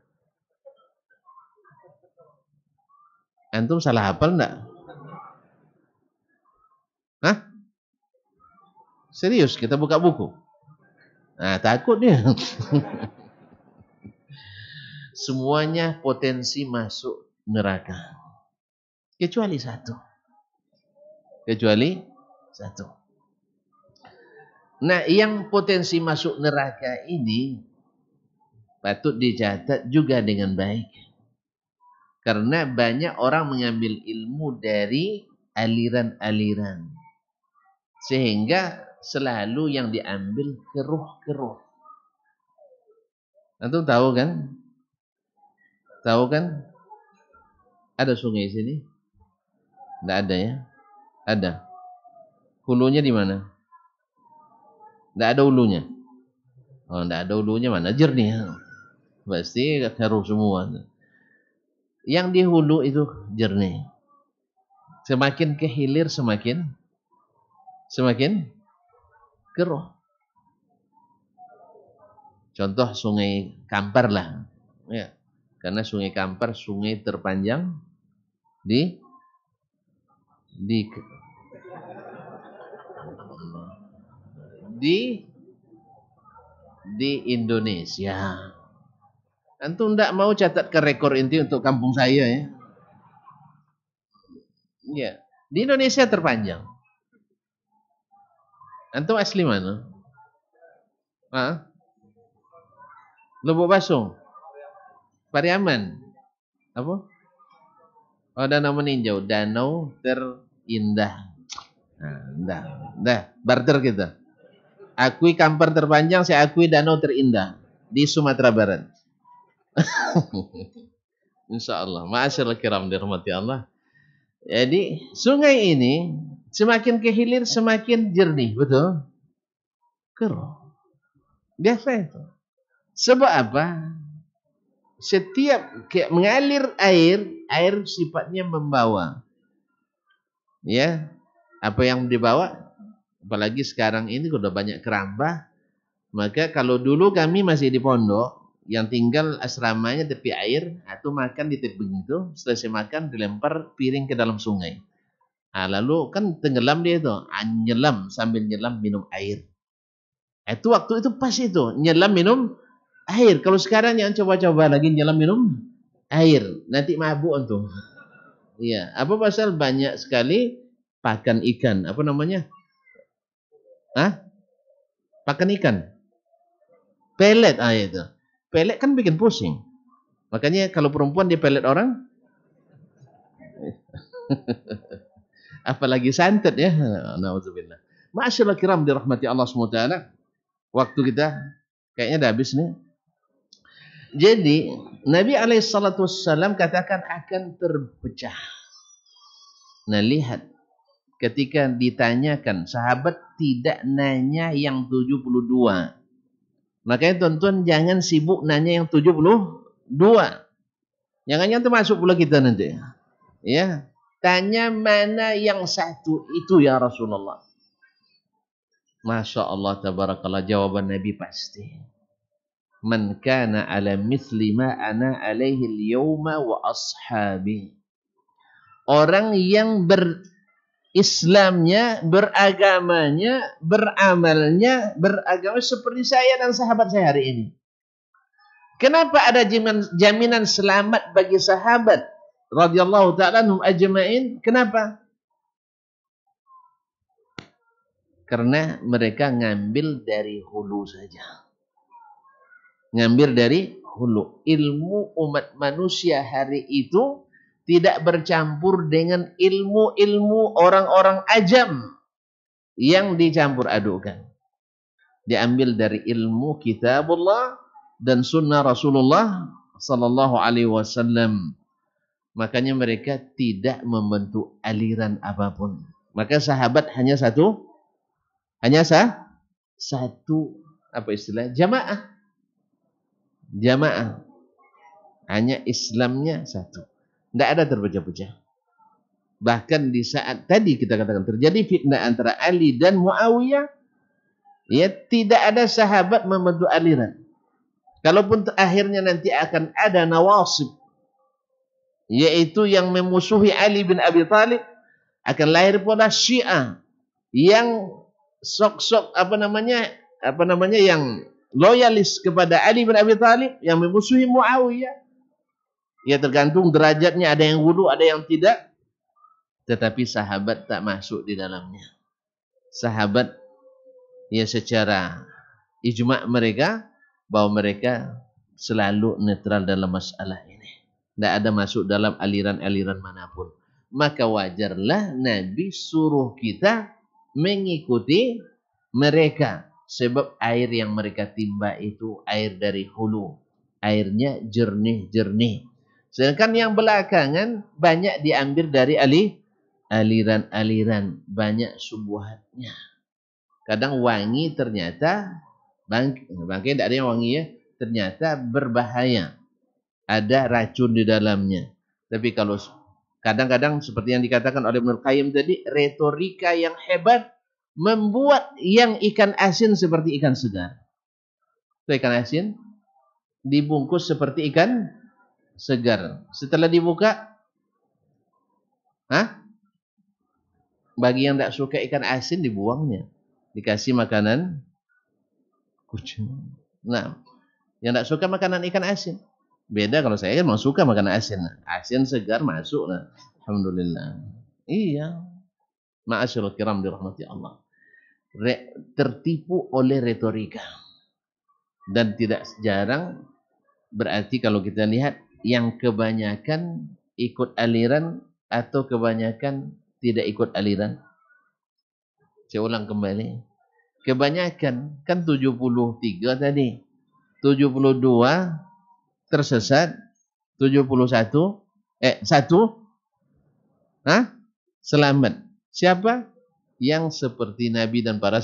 Antum salah hafal enggak? Hah? Serius, kita buka buku. Nah, takut dia. Semuanya potensi masuk neraka. Kecuali satu. Kecuali satu. Nah, yang potensi masuk neraka ini patut dicatat juga dengan baik. Karena banyak orang mengambil ilmu dari aliran-aliran. Sehingga selalu yang diambil keruh-keruh. Antum tahu kan? Tahu kan? Ada sungai sini? Tidak ada ya? Ada. Hulunya di mana? Tidak ada hulunya. Oh, tidak ada hulunya mana? Jernih. Pasti keruh semua. Yang di hulu itu jernih. Semakin ke hilir semakin keruh. Contoh sungai Kampar lah. Ya. Karena sungai Kampar sungai terpanjang di Indonesia. Antum tidak mau catatkan rekor inti untuk kampung saya ya. Ya, di Indonesia terpanjang. Antum asli mana? Hah? Lubuk Basung. Pariaman. Apa? Oh, Danau Meninjau, danau terindah. Nah, dah, barter kita. Akui Kampar terpanjang, saya akui danau terindah di Sumatera Barat. Insyaallah. Ma'asyiral kiram dirahmati Allah. Jadi, sungai ini semakin ke hilir semakin jernih, betul? Keruh. Biasa itu. Sebab apa? Setiap mengalir air sifatnya membawa. Ya. Apa yang dibawa? Apalagi sekarang ini sudah banyak keramba. Maka kalau dulu kami masih di pondok, yang tinggal asramanya tepi air, atau makan di tebing itu, selesai makan dilempar piring ke dalam sungai. Nah, lalu kan tenggelam dia itu, nyelam sambil nyelam minum air. Itu waktu itu pas itu, nyelam minum air. Kalau sekarang yang coba-coba lagi nyelam minum air, nanti mabuk antum. Iya, apa pasal banyak sekali pakan ikan, apa namanya? Hah? Pakan ikan. Pelet itu. Pelet kan bikin pusing. Makanya kalau perempuan dia pelet orang, apalagi santet ya. Nauzubillah. Masyaallah kiram dirahmati Allah SWT. Waktu kita kayaknya udah habis nih. Jadi Nabi SAW katakan akan terpecah. Nah lihat, ketika ditanyakan, sahabat tidak nanya yang 72. Makanya tuan-tuan jangan sibuk nanya yang 72. Jangan-jangan termasuk pula kita nanti. Ya, tanya mana yang satu itu ya Rasulullah. Masya Allah tabarakallah, jawaban Nabi pasti. Man kana ala mithli ma ana alaihi al-yawma wa ashabi. Orang yang berislamnya, beragamanya, beramalnya, beragama seperti saya dan sahabat saya hari ini. Kenapa ada jaminan selamat bagi sahabat radhiyallahu ta'ala anhum ajma'in? Kenapa? Karena mereka ngambil dari hulu saja. Ngambil dari hulu. Ilmu umat manusia hari itu tidak bercampur dengan ilmu-ilmu orang-orang ajam yang dicampur adukan. Diambil dari ilmu kitabullah dan sunnah Rasulullah sallallahu alaihi wasallam. Makanya mereka tidak membentuk aliran apapun. Maka sahabat hanya satu, apa istilah? Jamaah. Hanya Islamnya satu. Tidak ada terpecah-pecah. Bahkan di saat tadi kita katakan terjadi fitnah antara Ali dan Muawiyah, ya tidak ada sahabat membentuk aliran. Kalaupun akhirnya nanti akan ada nawasib, yaitu yang memusuhi Ali bin Abi Thalib, akan lahir pula Syiah yang sok-sok yang loyalis kepada Ali bin Abi Thalib, yang memusuhi Muawiyah. Ya tergantung derajatnya, ada yang wudu, ada yang tidak. Tetapi sahabat tak masuk di dalamnya. Sahabat ya secara ijma' mereka bahwa mereka selalu netral dalam masalah ini. Tidak ada masuk dalam aliran-aliran manapun. Maka wajarlah Nabi suruh kita mengikuti mereka. Sebab air yang mereka timba itu air dari hulu. Airnya jernih-jernih. Sedangkan yang belakangan banyak diambil dari aliran-aliran. Banyak subuhatnya. Kadang wangi ternyata, bangkai tidak ada yang wangi ya, ternyata berbahaya. Ada racun di dalamnya. Tapi kalau kadang-kadang seperti yang dikatakan oleh Ibnu Qayyim tadi, retorika yang hebat membuat yang ikan asin seperti ikan segar. Itu ikan asin dibungkus seperti ikan segar. Setelah dibuka, bagi yang tidak suka ikan asin dibuangnya. Dikasih makanan kucing. Nah, yang tidak suka makanan ikan asin. Beda kalau saya kan mau suka makanan asin. Asin segar masuk. Nah. Alhamdulillah. Iya. Ma'asyiral kiram dirahmati Allah. Tertipu oleh retorika. Dan tidak jarang berarti kalau kita lihat yang kebanyakan ikut aliran atau kebanyakan tidak ikut aliran. Saya ulang kembali. Kebanyakan kan 73 tadi. 72 tersesat, 71 selamat. Siapa? Yang seperti Nabi dan para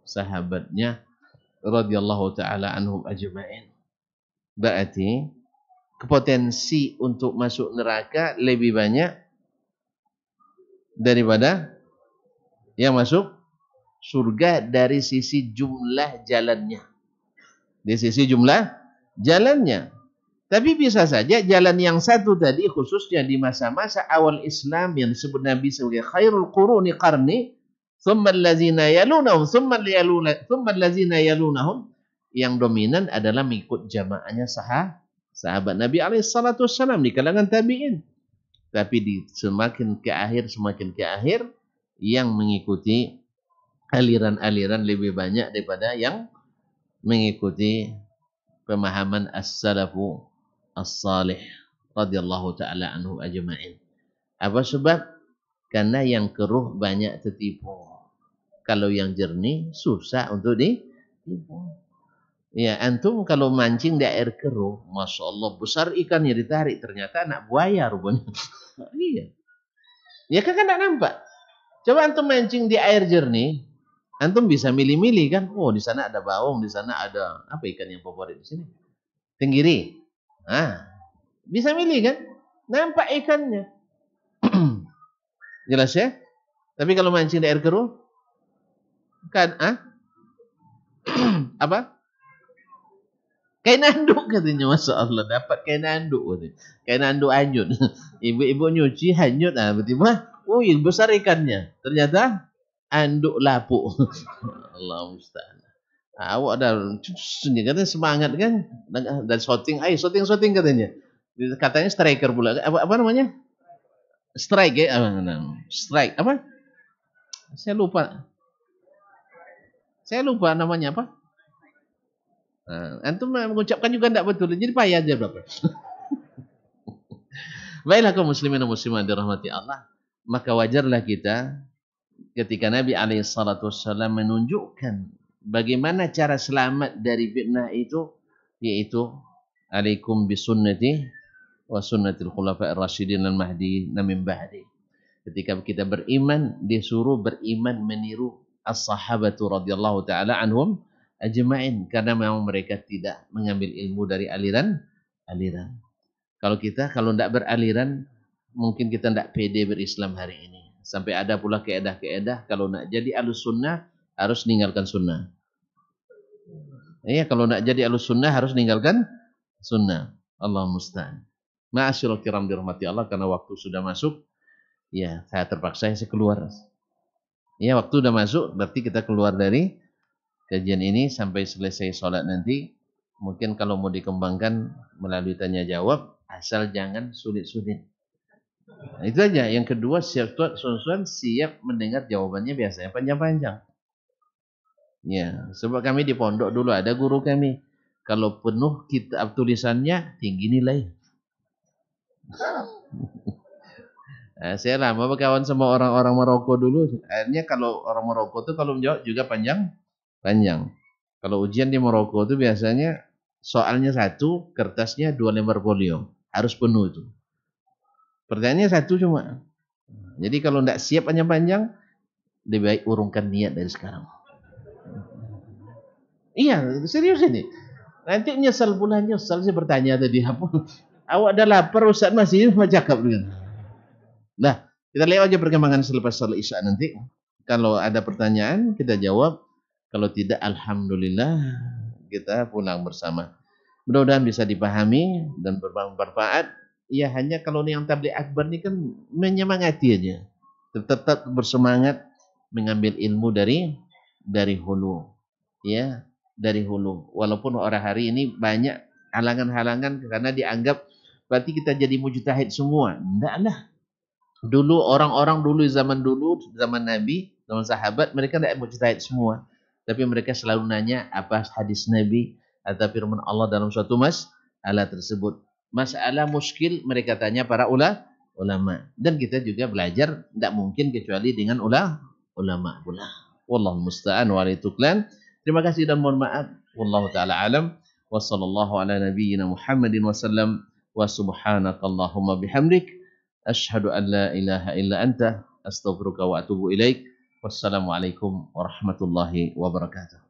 sahabatnya radhiyallahu taala anhum ajma'in. Berarti potensi untuk masuk neraka lebih banyak daripada yang masuk surga dari sisi jumlah jalannya. Dari sisi jumlah jalannya. Tapi bisa saja jalan yang satu tadi khususnya di masa-masa awal Islam yang disebut Nabi sebagai khairul quruni qarni, thumma allazina yalunahum, thumma allazina yalunahum, yang dominan adalah mengikut jamaahnya sahabat Nabi alaihi salatu wassalam di kalangan tabi'in. Tapi semakin ke akhir yang mengikuti aliran-aliran lebih banyak daripada yang mengikuti pemahaman as-salafu as-salih radhiyallahu taala anhu ajma'in. Apa sebab? Karena yang keruh banyak tertipu. Kalau yang jernih susah untuk ditipu. Ya, antum kalau mancing di air keruh, masya Allah besar ikannya ditarik, ternyata anak buaya rupanya. Iya. Ya kan tidak nampak. Coba antum mancing di air jernih, antum bisa milih-milih kan. Oh, di sana ada bawang, di sana ada apa ikan yang favorit di sini? Tenggiri. Ah, bisa milih kan? Nampak ikannya. Jelas ya? Tapi kalau mancing di air keruh, kan apa? Kain anduk katanya, masya Allah dapat kain anduk katanya. Kain anduk hanyut. Ibu-ibu nyuci hanyut, tiba-tiba, oh yang besar ikannya. Ternyata anduk lapuk. Allah musta'an. Awak dah katanya semangat kan, dan shooting katanya. Katanya striker pula. Apa namanya? Strike ya? Strike apa? Saya lupa namanya apa? Antum mengucapkan juga tidak betul, jadi payah aja berapa. Baiklah kaum muslimin dan muslimat dirahmati Allah, maka wajarlah kita ketika Nabi SAW menunjukkan bagaimana cara selamat dari fitnah itu, yaitu alaikum bisunnati wa sunnatil khulafa'ir rasyidin al mahdi min ba'di. Ketika kita beriman, disuruh beriman meniru as-sahabatu radhiyallahu taala anhum ajma'in, karena memang mereka tidak mengambil ilmu dari aliran. Kalau tidak beraliran, mungkin kita tidak pede berislam hari ini. Sampai ada pula keedah-keedah kalau nak jadi ahlus sunnah harus ninggalkan sunnah. Iya, kalau nak jadi ahlus sunnah harus ninggalkan sunnah. Allah musta'an. Ma'asyiral kiram dirahmati Allah, karena waktu sudah masuk. Ya, saya terpaksa saya keluar. Ya, waktu sudah masuk, berarti kita keluar dari kajian ini sampai selesai sholat nanti. Mungkin kalau mau dikembangkan melalui tanya jawab, asal jangan sulit-sulit. Nah, itu aja. Yang kedua, siap mendengar jawabannya, biasanya panjang-panjang. Ya, sebab kami di pondok dulu ada guru kami. Kalau penuh kitab tulisannya, tinggi nilai. Nah, saya lama berkawan sama orang-orang Maroko dulu. Akhirnya kalau orang Maroko itu kalau menjawab juga panjang. Kalau ujian di Maroko itu biasanya soalnya satu, kertasnya 2 lembar folio. Harus penuh itu. Pertanyaannya satu cuma. Jadi kalau tidak siap panjang-panjang, lebih baik urungkan niat dari sekarang. Iya, serius ini. Nanti nyesal saya bertanya tadi apa. Awak dah lapar, Ustaz masih cakap dengan. Nah, kita lihat aja perkembangan selepas salat Isya nanti. Kalau ada pertanyaan, kita jawab. Kalau tidak, alhamdulillah, kita pulang bersama. Mudah-mudahan bisa dipahami dan bermanfaat. Ya, hanya kalau yang tabligh akbar ini kan menyemangati aja. Tetap bersemangat mengambil ilmu dari hulu. Ya, dari hulu. Walaupun orang hari ini banyak halangan-halangan karena dianggap berarti kita jadi mujtahid semua. Enggaklah. Dulu orang-orang zaman Nabi, zaman sahabat, mereka tidak mujtahid semua. Tapi mereka selalu nanya apa hadis Nabi atau firman Allah dalam suatu masalah tersebut. Masalah muskil mereka tanya para ulama. Dan kita juga belajar tidak mungkin kecuali dengan ulama pula. Wallahu musta'an wa alaihi tuklan. Terima kasih dan mohon maaf. Wallahu taala alam. Wa sallallahu ala nabiyyina Muhammadin wa sallam. Wa subhanakallahumma bihamdik. Asyhadu an la ilaha illa anta astaghfiruka wa atubu ilaik. Wassalamualaikum warahmatullahi wabarakatuh.